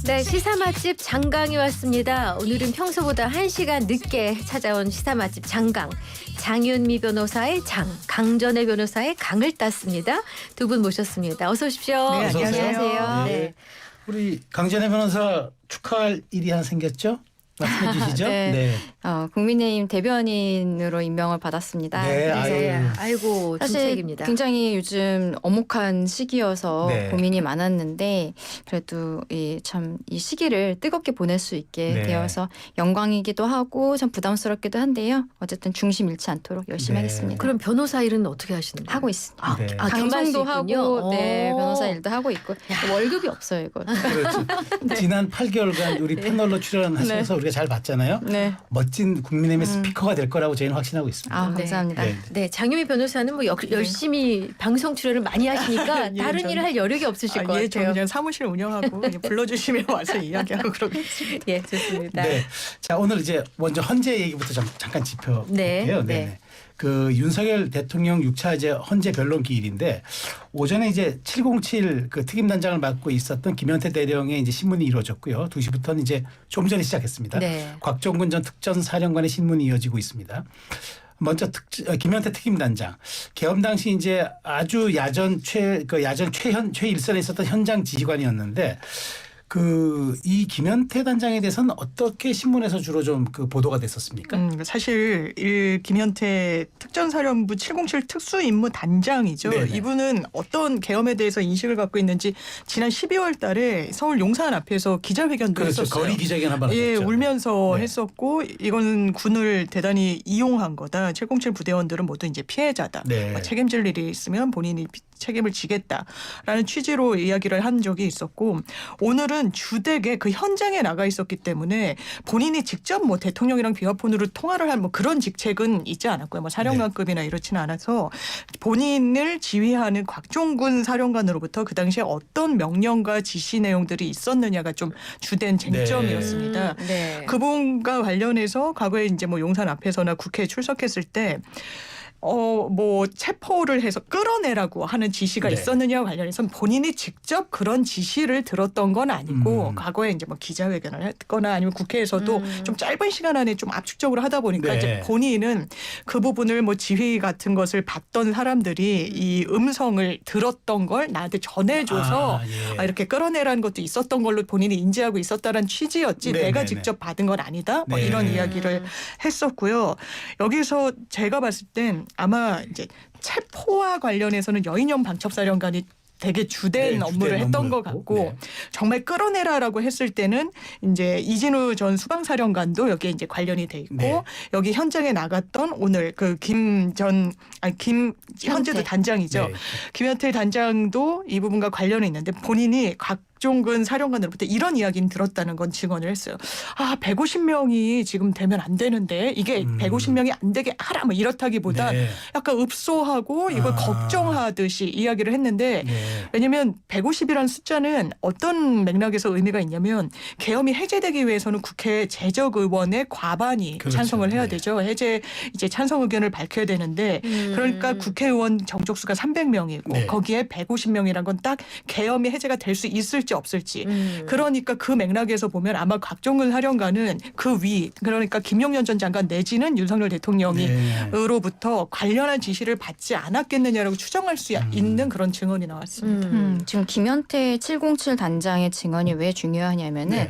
네, 시사 맛집 장강이 왔습니다. 오늘은 평소보다 1시간 늦게 찾아온 시사 맛집 장강. 장윤미 변호사의 장, 강전의 변호사의 강을 땄습니다. 두 분 모셨습니다. 어서 오십시오. 네, 안녕하세요. 네. 우리 강전의 변호사 축하할 일이 하나 생겼죠? 말씀해 주시죠. 네. 국민의힘 대변인으로 임명을 받았습니다. 네, 아이고 사실 진책입니다. 굉장히 요즘 엄혹한 시기여서 네. 고민이 많았는데 그래도 참 이 시기를 뜨겁게 보낼 수 있게 네. 되어서 영광이기도 하고 참 부담스럽기도 한데요. 어쨌든 중심 잃지 않도록 열심히 네. 하겠습니다. 그럼 변호사 일은 어떻게 하시는 거예요? 하고 있습니다. 네. 방송도 하고 네, 오. 변호사 일도 하고 있고 월급이 없어요 이거. 그렇죠. 지난 8개월간 우리 패널로 출연하셔서 우리가 잘 봤잖아요. 네. 멋진 국민의힘의 스피커가 될 거라고 저희는 확신하고 있습니다. 아 네. 감사합니다. 네. 네, 장윤미 변호사는 뭐 열심히 방송 출연을 많이 하시니까 예, 다른 저는- 일을 할 여력이 없으실 것 예, 저 같아요. 그냥 사무실 운영하고 그냥 불러주시면 와서 이야기하고 그러겠습니다. 예, 좋습니다. 네. 자, 오늘 이제 먼저 헌재 얘기부터 잠깐 짚어볼게요. 네. 그 윤석열 대통령 6차 이제 헌재 변론 기일인데 오전에 이제 707 그 특임단장을 맡고 있었던 김현태 대령의 이제 신문이 이루어졌고요. 2시부터는 이제 좀 전에 시작했습니다. 네. 곽종근 전 특전사령관의 신문이 이어지고 있습니다. 먼저 김현태 특임단장 계엄 당시 이제 아주 야전 최일선에 있었던 현장 지휘관이었는데 이 김현태 단장에 대해서는 어떻게 신문에서 주로 좀 그 보도가 됐었습니까? 사실 김현태 특전사령부 707 특수임무단장이죠. 네네. 이분은 어떤 계엄에 대해서 인식을 갖고 있는지 지난 12월 달에 서울 용산 앞에서 기자회견도 그렇죠. 했었어요. 거리 기자회견 한번 하셨죠. 예, 울면서 네. 했었고 이건 군을 대단히 이용한 거다. 707 부대원들은 모두 이제 피해자다. 네. 책임질 일이 있으면 본인이 책임을 지겠다라는 취지로 이야기를 한 적이 있었고 오늘은 주택에 그 현장에 나가 있었기 때문에 본인이 직접 뭐 대통령이랑 비화폰으로 통화를 할 뭐 그런 직책은 있지 않았고요. 뭐 사령관급이나 이렇지는 않아서 본인을 지휘하는 곽종근 사령관으로부터 그 당시에 어떤 명령과 지시 내용들이 있었느냐가 좀 주된 쟁점이었습니다. 네. 그분과 관련해서 과거에 이제 뭐 용산 앞에서나 국회에 출석했을 때 뭐 체포를 해서 끌어내라고 하는 지시가 네. 있었느냐와 관련해서는 본인이 직접 그런 지시를 들었던 건 아니고 과거에 이제 뭐 기자회견을 했거나 아니면 국회에서도 좀 짧은 시간 안에 좀 압축적으로 하다 보니까 네. 이제 본인은 그 부분을 뭐 지휘 같은 것을 받던 사람들이 이 음성을 들었던 걸 나한테 전해줘서 이렇게 끌어내라는 것도 있었던 걸로 본인이 인지하고 있었다는 취지였지 네, 내가 네, 직접 받은 건 아니다. 뭐 네. 이런 이야기를 했었고요. 여기서 제가 봤을 땐 아마 이제 체포와 관련해서는 여인영 방첩사령관이 되게 주된 업무를 했던 것 같고 정말 끌어내라라고 했을 때는 이제 이진우 전 수방사령관도 여기에 이제 관련이 돼 있고 여기 현장에 나갔던 오늘 그 현재도 단장이죠. 네. 김현태 단장도 이 부분과 관련이 있는데 본인이 곽종근 사령관으로부터 이런 이야기는 들었다는 건 증언을 했어요. 150명이 지금 되면 안 되는데 이게 150명이 안 되게 하라 뭐 이렇다기보다 약간 읍소하고 이걸 걱정하듯이 이야기를 했는데 왜냐하면 150이라는 숫자는 어떤 맥락에서 의미가 있냐면 계엄이 해제되기 위해서는 국회 재적 의원의 과반이 그렇죠. 찬성을 해야 되죠. 해제 이제 찬성 의견을 밝혀야 되는데 그러니까 국회의원 정족수가 300명이고 거기에 150명이란 건 딱 계엄이 해제가 될 수 있을지 없을지. 그러니까 그 맥락에서 보면 아마 곽종근 사령관은 그 위 그러니까 김용년 전 장관 내지는 윤석열 대통령으로부터 관련한 지시를 받지 않았겠느냐라고 추정할 수 있는 그런 증언이 나왔습니다. 지금 김현태 707 단장의 증언이 왜 중요하냐면은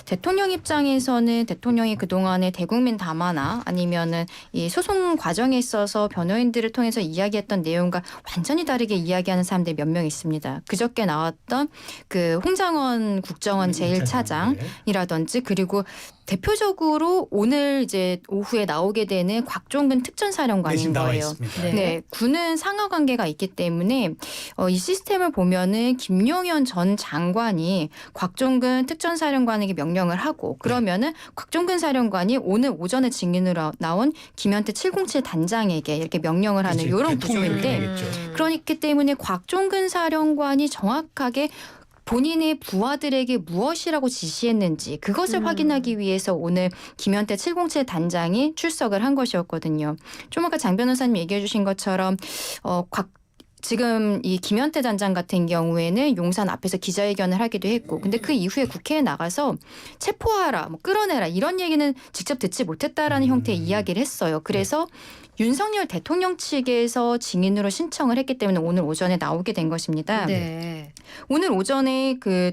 대통령 입장에서는 대통령이 그동안의 대국민 담화나 아니면은 이 소송 과정에 있어서 변호인들을 통해서 이야기했던 내용과 완전히 다르게 이야기하는 사람들이 몇 명 있습니다. 그저께 나왔던 그 홍장원 국정원 제1차장이라든지 그리고 대표적으로 오늘 이제 오후에 나오게 되는 곽종근 특전사령관인 거예요. 네, 군은 상하 관계가 있기 때문에 이 시스템을 보면은 김용현 전 장관이 곽종근 특전사령관에게 명령을 하고 그러면은 곽종근 사령관이 오늘 오전에 증인으로 나온 김현태 707 단장에게 이렇게 명령을 하는 이런 구조인데 그렇기 때문에 곽종근 사령관이 정확하게 본인의 부하들에게 무엇이라고 지시했는지 그것을 확인하기 위해서 오늘 김현태 707 단장이 출석을 한 것이었거든요. 좀 아까 장 변호사님 얘기해 주신 것처럼 지금 이 김현태 단장 같은 경우에는 용산 앞에서 기자회견을 하기도 했고, 근데 그 이후에 국회에 나가서 체포하라, 뭐 끌어내라 이런 얘기는 직접 듣지 못했다라는 형태의 이야기를 했어요. 그래서 윤석열 대통령 측에서 증인으로 신청을 했기 때문에 오늘 오전에 나오게 된 것입니다. 네. 오늘 오전에 그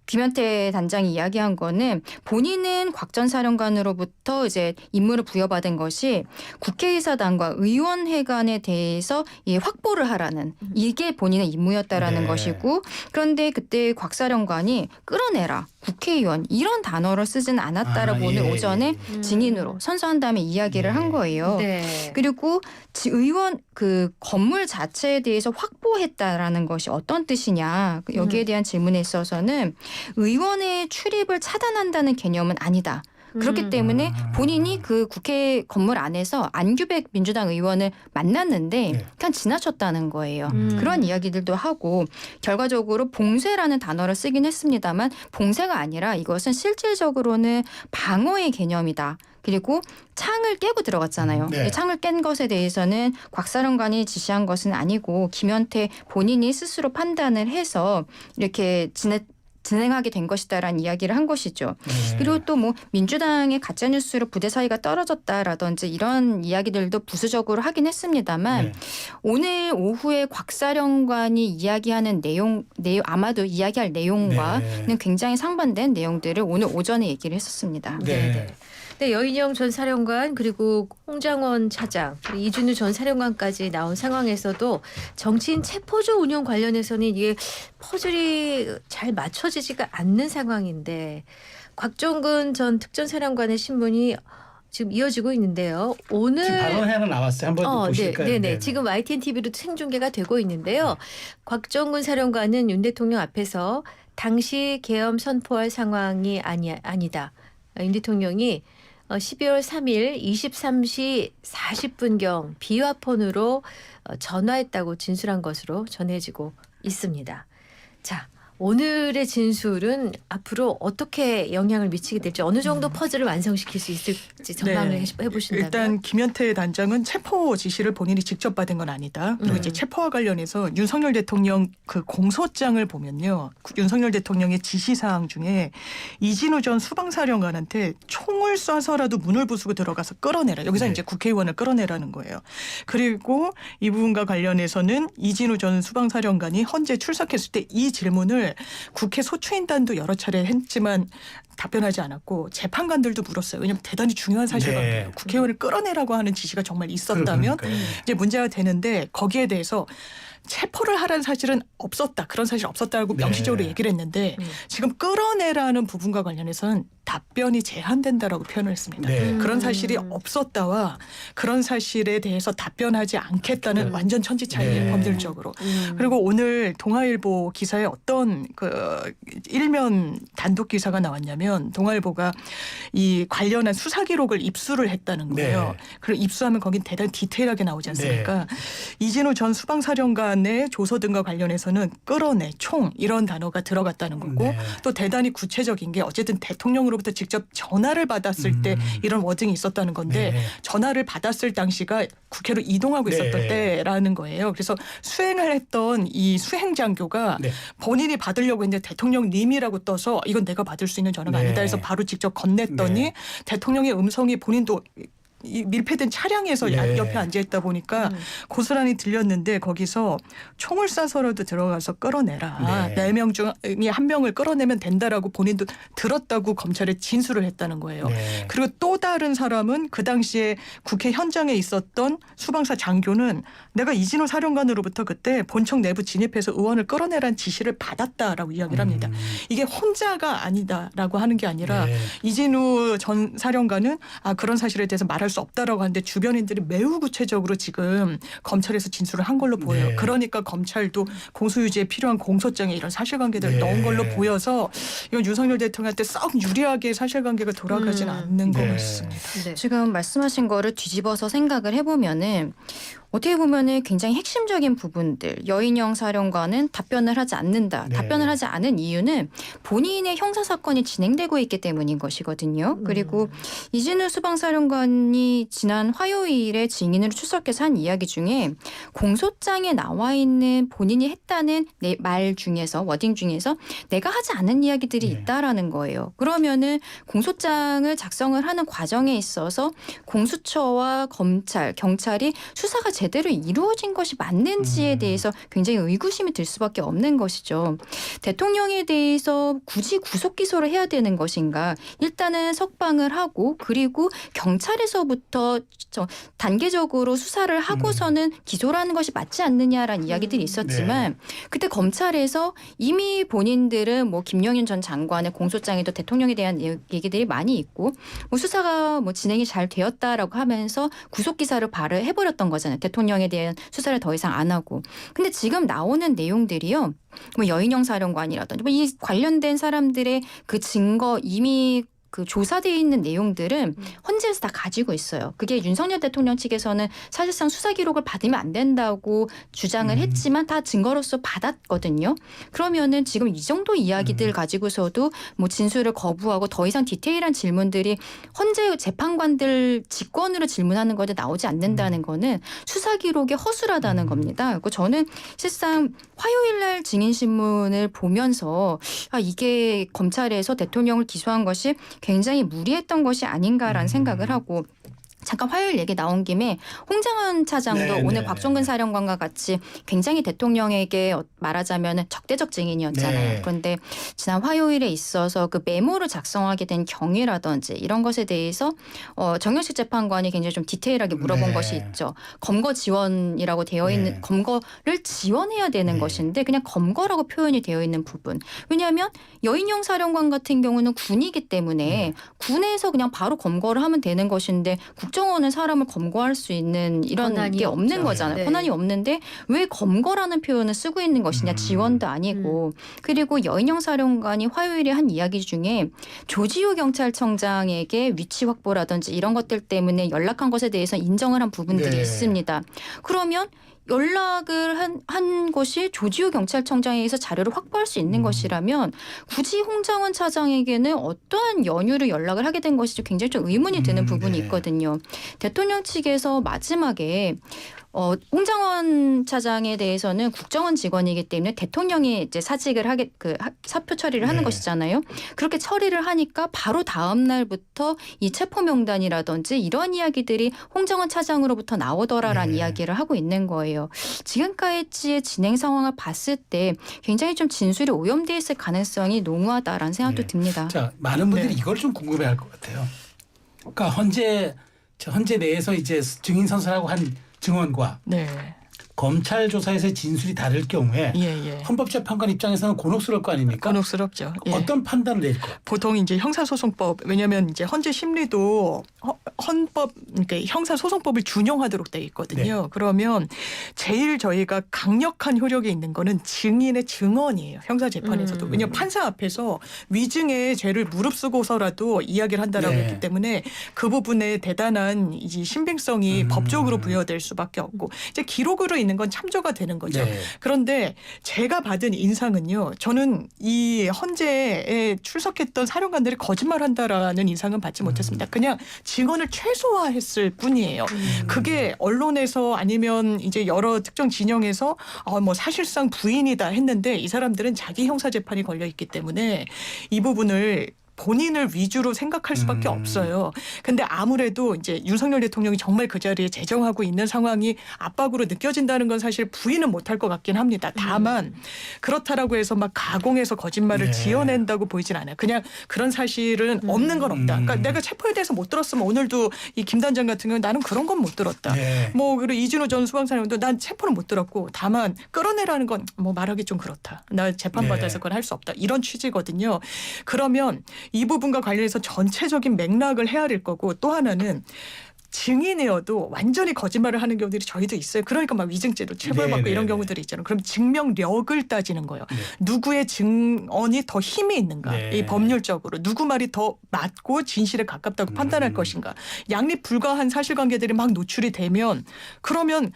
김현태 단장이 이야기한 거는 본인은 곽 전 사령관으로부터 이제 임무를 부여받은 것이 국회의사당과 의원회관에 대해서 이 확보를 하라는 이게 본인의 임무였다라는 네. 것이고, 그런데 그때 곽 사령관이 끌어내라 국회의원 이런 단어를 쓰지는 않았다라고 오늘 오전에 증인으로 선서한 다음에 이야기를 한 거예요. 네. 그리고 의원 그 건물 자체에 대해서 확보했다라는 것이 어떤 뜻이냐 여기에 대한 질문에 있어서는 의원의 출입을 차단한다는 개념은 아니다. 그렇기 때문에 본인이 그 국회 건물 안에서 안규백 민주당 의원을 만났는데 네. 그냥 지나쳤다는 거예요. 그런 이야기들도 하고 결과적으로 봉쇄라는 단어를 쓰긴 했습니다만 봉쇄가 아니라 이것은 실질적으로는 방어의 개념이다. 그리고 창을 깨고 들어갔잖아요. 네. 창을 깬 것에 대해서는 곽 사령관이 지시한 것은 아니고 김현태 본인이 스스로 판단을 해서 이렇게 진행하게 된 것이다라는 이야기를 한 것이죠. 네. 그리고 또 뭐 민주당의 가짜뉴스로 부대 사이가 떨어졌다라든지 이런 이야기들도 부수적으로 하긴 했습니다만 네. 오늘 오후에 곽 사령관이 이야기하는 내용 아마도 이야기할 내용과는 네. 굉장히 상반된 내용들을 오늘 오전에 얘기를 했었습니다. 네. 네, 여인영 전 사령관 그리고 홍장원 차장, 그리고 이준우 전 사령관까지 나온 상황에서도 정치인 체포조 운영 관련해서는 이게 퍼즐이 잘 맞춰지지가 않는 상황인데 곽종근 전 특전사령관의 신문이 지금 이어지고 있는데요. 오늘 지금 발언 하나 나왔어요. 한번 보실까요? 네. 지금 YTN TV로 생중계가 되고 있는데요. 곽종근 사령관은 윤 대통령 앞에서 당시 계엄 선포할 상황이 아니다. 윤 대통령이 12월 3일 23시 40분경 비화폰으로 전화했다고 진술한 것으로 전해지고 있습니다. 자, 오늘의 진술은 앞으로 어떻게 영향을 미치게 될지 어느 정도 퍼즐을 완성시킬 수 있을지 전망을 해보신다면. 일단 김현태 단장은 체포 지시를 본인이 직접 받은 건 아니다. 그리고 이제 체포와 관련해서 윤석열 대통령 그 공소장을 보면요. 윤석열 대통령의 지시사항 중에 이진우 전 수방사령관한테 총을 쏴서라도 문을 부수고 들어가서 끌어내라. 여기서 네. 이제 국회의원을 끌어내라는 거예요. 그리고 이 부분과 관련해서는 이진우 전 수방사령관이 헌재 출석했을 때 이 질문을 국회 소추인단도 여러 차례 했지만 답변하지 않았고 재판관들도 물었어요. 왜냐하면 대단히 중요한 사실관계예요. 네. 국회의원을 끌어내라고 하는 지시가 정말 있었다면 그러니까요. 이제 문제가 되는데 거기에 대해서 체포를 하라는 사실은 없었다. 그런 사실 없었다고 명시적으로 네. 얘기를 했는데 지금 끌어내라는 부분과 관련해서는 답변이 제한된다라고 표현을 했습니다. 네. 그런 사실이 없었다와 그런 사실에 대해서 답변하지 않겠다는 완전 천지 차이예요. 네. 법률적으로. 그리고 오늘 동아일보 기사에 어떤 그 일면 단독 기사가 나왔냐면 동아일보가 이 관련한 수사 기록을 입수를 했다는 거예요. 네. 그리고 입수하면 거긴 대단히 디테일하게 나오지 않습니까? 이진우 전 수방사령관의 조서 등과 관련해서는 끌어내, 총 이런 단어가 들어갔다는 거고 네. 또 대단히 구체적인 게 어쨌든 대통령으로부터 직접 전화를 받았을 때 이런 워딩이 있었다는 건데 네. 전화를 받았을 당시가 국회로 이동하고 있었던 네. 때라는 거예요. 그래서 수행을 했던 이 수행장교가 네. 본인이 받으려고 했는데 대통령님이라고 떠서 이건 내가 받을 수 있는 전화가 네. 아니다 해서 바로 직접 건넸더니 네. 대통령의 음성이 본인도 이 밀폐된 차량에서 네. 옆에 앉아 있다 보니까 고스란히 들렸는데 거기서 총을 쏴서라도 들어가서 끌어내라. 네. 4명 중에 1명을 끌어내면 된다라고 본인도 들었다고 검찰에 진술을 했다는 거예요. 네. 그리고 또 다른 사람은 그 당시에 국회 현장에 있었던 수방사 장교는 내가 이진우 사령관으로부터 그때 본청 내부 진입해서 의원을 끌어내라는 지시를 받았다라고 이야기를 합니다. 이게 혼자가 아니다라고 하는 게 아니라 네. 이진우 전 사령관은 그런 사실에 대해서 말할 수 없다라고 하는데 주변인들이 매우 구체적으로 지금 검찰에서 진술을 한 걸로 보여요. 네. 그러니까 검찰도 공소유지에 필요한 공소장에 이런 사실관계들을 네. 넣은 걸로 보여서 이건 윤석열 대통령한테 썩 유리하게 사실관계가 돌아가진 않는 것 네. 같습니다. 네. 지금 말씀하신 거를 뒤집어서 생각을 해보면은 어떻게 보면은 굉장히 핵심적인 부분들 여인영 사령관은 답변을 하지 않는다. 네. 답변을 하지 않은 이유는 본인의 형사 사건이 진행되고 있기 때문인 것이거든요. 그리고 이진우 수방사령관이 지난 화요일에 증인으로 출석해서 한 이야기 중에 공소장에 나와 있는 본인이 했다는 말 중에서 워딩 중에서 내가 하지 않은 이야기들이 네. 있다라는 거예요. 그러면은 공소장을 작성을 하는 과정에 있어서 공수처와 검찰, 경찰이 수사가 제대로 이루어진 것이 맞는지에 대해서 굉장히 의구심이 들 수밖에 없는 것이죠. 대통령에 대해서 굳이 구속 기소를 해야 되는 것인가? 일단은 석방을 하고 그리고 경찰에서부터 단계적으로 수사를 하고서는 기소라는 것이 맞지 않느냐라는 이야기들이 있었지만 그때 검찰에서 이미 본인들은 뭐 김영윤 전 장관의 공소장에도 대통령에 대한 얘기들이 많이 있고 뭐 수사가 뭐 진행이 잘 되었다라고 하면서 구속 기사를 발의해버렸던 거잖아요. 대통령에 대한 수사를 더 이상 안 하고. 근데 지금 나오는 내용들이요. 뭐 여인영 사령관이라든지 뭐 이 관련된 사람들의 그 증거 이미 그 조사되어 있는 내용들은 헌재에서 다 가지고 있어요. 그게 윤석열 대통령 측에서는 사실상 수사 기록을 받으면 안 된다고 주장을 했지만 다 증거로서 받았거든요. 그러면은 지금 이 정도 이야기들 가지고서도 뭐 진술을 거부하고 더 이상 디테일한 질문들이 헌재 재판관들 직권으로 질문하는 것에 나오지 않는다는 거는 수사 기록이 허술하다는 겁니다. 그리고 저는 실상 화요일 날 증인 신문을 보면서 이게 검찰에서 대통령을 기소한 것이 굉장히 무리했던 것이 아닌가라는 생각을 하고 잠깐 화요일 얘기 나온 김에 홍장원 차장도 오늘 곽종근 사령관과 같이 굉장히 대통령에게 말하자면 적대적 증인이었잖아요. 그런데 지난 화요일에 있어서 그 메모를 작성하게 된 경위라든지 이런 것에 대해서 정영식 재판관이 굉장히 좀 디테일하게 물어본 것이 있죠. 검거 지원이라고 되어 있는 검거를 지원해야 되는 것인데 그냥 검거라고 표현이 되어 있는 부분. 왜냐하면 여인영 사령관 같은 경우는 군이기 때문에 군에서 그냥 바로 검거를 하면 되는 것인데 국정원은 사람을 검거할 수 있는 이런 게 없는 거잖아요. 권한이 없는데 왜 검거라는 표현을 쓰고 있는 것이냐. 지원도 아니고. 그리고 여인영 사령관이 화요일에 한 이야기 중에 조지호 경찰청장에게 위치 확보라든지 이런 것들 때문에 연락한 것에 대해서 인정을 한 부분들이 있습니다. 그러면 연락을 한 것이 조지호 경찰청장에게서 자료를 확보할 수 있는 것이라면 굳이 홍장원 차장에게는 어떠한 연유로 연락을 하게 된 것이 굉장히 좀 의문이 드는 부분이 있거든요. 대통령 측에서 마지막에 홍장원 차장에 대해서는 국정원 직원이기 때문에 대통령이 이제 사직을 사표 처리를 하는 것이잖아요. 그렇게 처리를 하니까 바로 다음 날부터 이 체포 명단이라든지 이런 이야기들이 홍장원 차장으로부터 나오더라라는 이야기를 하고 있는 거예요. 지금까지의 진행 상황을 봤을 때 굉장히 좀 진술이 오염돼 있을 가능성이 농후하다라는 생각도 듭니다. 자, 많은 분들이 이걸 좀 궁금해할 것 같아요. 그러니까 헌재 내에서 이제 증인 선서라고 한 증언과 검찰 조사에서의 진술이 다를 경우에 헌법재판관 입장에서는 곤혹스러울 거 아닙니까? 곤혹스럽죠. 어떤 판단을 내릴 것 같아요? 보통 이제 형사소송법 왜냐하면 이제 헌재 심리도 헌법 그러니까 형사소송법을 준용하도록 돼 있거든요. 그러면 제일 저희가 강력한 효력이 있는 거는 증인의 증언이에요. 형사재판에서도. 왜냐하면 판사 앞에서 위증의 죄를 무릅쓰고서라도 이야기를 한다라고 했기 때문에 그 부분에 대단한 이제 신빙성이 법적으로 부여될 수밖에 없고 이제 기록으로 있는 건 참조가 되는 거죠. 그런데 제가 받은 인상은요. 저는 이 헌재에 출석했던 사령관들이 거짓말한다라는 인상은 받지 못했습니다. 그냥 증언을 최소화했을 뿐이에요. 그게 언론에서 아니면 이제 여러 특정 진영에서 뭐 사실상 부인이다 했는데 이 사람들은 자기 형사재판이 걸려 있기 때문에 이 부분을 본인을 위주로 생각할 수밖에 없어요. 근데 아무래도 이제 윤석열 대통령이 정말 그 자리에 재정하고 있는 상황이 압박으로 느껴진다는 건 사실 부인은 못할 것 같긴 합니다. 다만 그렇다라고 해서 막 가공해서 거짓말을 지어낸다고 보이진 않아요. 그냥 그런 사실은 없는 건 없다. 그러니까 내가 체포에 대해서 못 들었으면 오늘도 이 김 단장 같은 경우는 나는 그런 건 못 들었다. 뭐 그리고 이진우 전 수방사령도 난 체포는 못 들었고 다만 끌어내라는 건 뭐 말하기 좀 그렇다. 나 재판받아서 그건 할 수 없다. 이런 취지거든요. 그러면 이 부분과 관련해서 전체적인 맥락을 헤아릴 거고 또 하나는 증인이어도 완전히 거짓말을 하는 경우들이 저희도 있어요. 그러니까 막 위증죄로 처벌받고 이런 경우들이 있잖아요. 그럼 증명력을 따지는 거예요. 누구의 증언이 더 힘이 있는가. 이 법률적으로. 누구 말이 더 맞고 진실에 가깝다고 판단할 것인가. 양립 불가한 사실관계들이 막 노출이 되면 그러면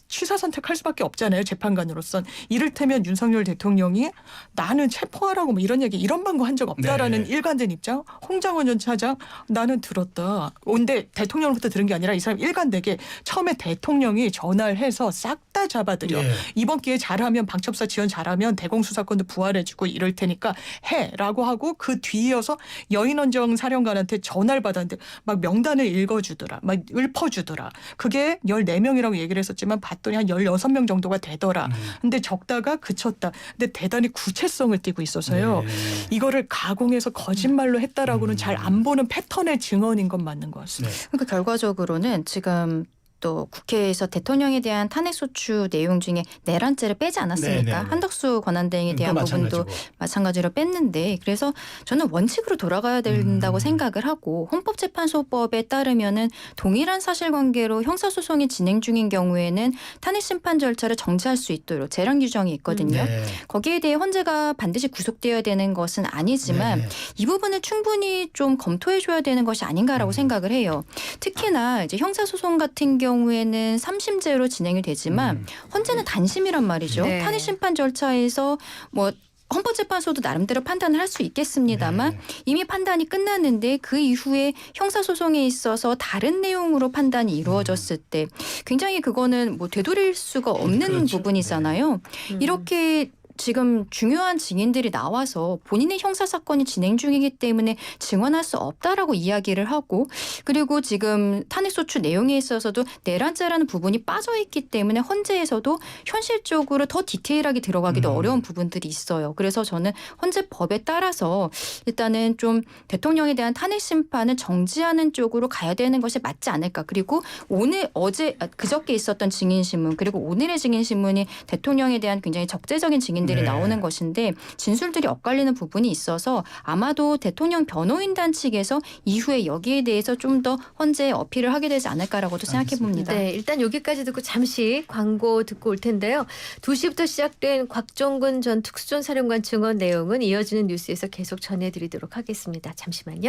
취사 선택할 수밖에 없잖아요. 재판관으로선. 이를테면 윤석열 대통령이 나는 체포하라고 뭐 이런 방구 한 적 없다라는 네. 일관된 입장. 홍장원 전 차장 나는 들었다. 근데 대통령부터 들은 게 아니라 이 사람 일관되게 처음에 대통령이 전화를 해서 싹 다 잡아들여. 예. 이번 기회에 잘하면 방첩사 지원 잘하면 대공수사권도 부활해주고 이럴 테니까 해라고 하고 그 뒤이어서 여인원정 사령관한테 전화를 받았는데 막 명단을 읽어주더라. 막 읊어주더라. 그게 14명이라고 얘기를 했었지만 봤더니 한 16명 정도가 되더라. 근데 적다가 그쳤다. 근데 대단히 구체성을 띠고 있어서요. 네. 이거를 가공해서 거짓말로 했다라고는 잘 안 보는 패턴의 증언인 건 맞는 것 같습니다. 네. 그러니까 결과적으로는 지금 또 국회에서 대통령에 대한 탄핵소추 내용 중에 내란죄를 빼지 않았습니까? 네, 네, 네. 한덕수 권한대행에 대한 또 부분도 마찬가지로 뺐는데 그래서 저는 원칙으로 돌아가야 된다고 생각을 하고 헌법재판소법에 따르면은 동일한 사실관계로 형사소송이 진행 중인 경우에는 탄핵심판 절차를 정지할 수 있도록 재량 규정이 있거든요. 네. 거기에 대해 헌재가 반드시 구속되어야 되는 것은 아니지만 네. 이 부분을 충분히 좀 검토해줘야 되는 것이 아닌가라고 생각을 해요. 특히나 이제 형사소송 같은 경우에는 3심제로 진행이 되지만 헌재는 단심이란 말이죠. 네. 탄핵 심판 절차에서 뭐 헌법재판소도 나름대로 판단을 할 수 있겠습니다만 네. 이미 판단이 끝났는데 그 이후에 형사소송에 있어서 다른 내용으로 판단이 이루어졌을 때 굉장히 그거는 뭐 되돌릴 수가 없는 그렇죠. 부분이잖아요. 이렇게 지금 중요한 증인들이 나와서 본인의 형사사건이 진행 중이기 때문에 증언할 수 없다라고 이야기를 하고 그리고 지금 탄핵소추 내용에 있어서도 내란죄라는 부분이 빠져있기 때문에 헌재에서도 현실적으로 더 디테일하게 들어가기도 어려운 부분들이 있어요. 그래서 저는 헌재법에 따라서 일단은 좀 대통령에 대한 탄핵 심판을 정지하는 쪽으로 가야 되는 것이 맞지 않을까. 그리고 그저께 있었던 증인신문 그리고 오늘의 증인신문이 대통령에 대한 굉장히 적재적인 증인들이 네. 나오는 것인데 진술들이 엇갈리는 부분이 있어서 아마도 대통령 변호인단 측에서 이후에 여기에 대해서 좀 더 헌재에 어필을 하게 되지 않을까라고도 생각해 봅니다. 네, 일단 여기까지 듣고 잠시 광고 듣고 올 텐데요. 2시부터 시작된 곽종근 전 특수전 사령관 증언 내용은 이어지는 뉴스에서 계속 전해드리도록 하겠습니다. 잠시만요.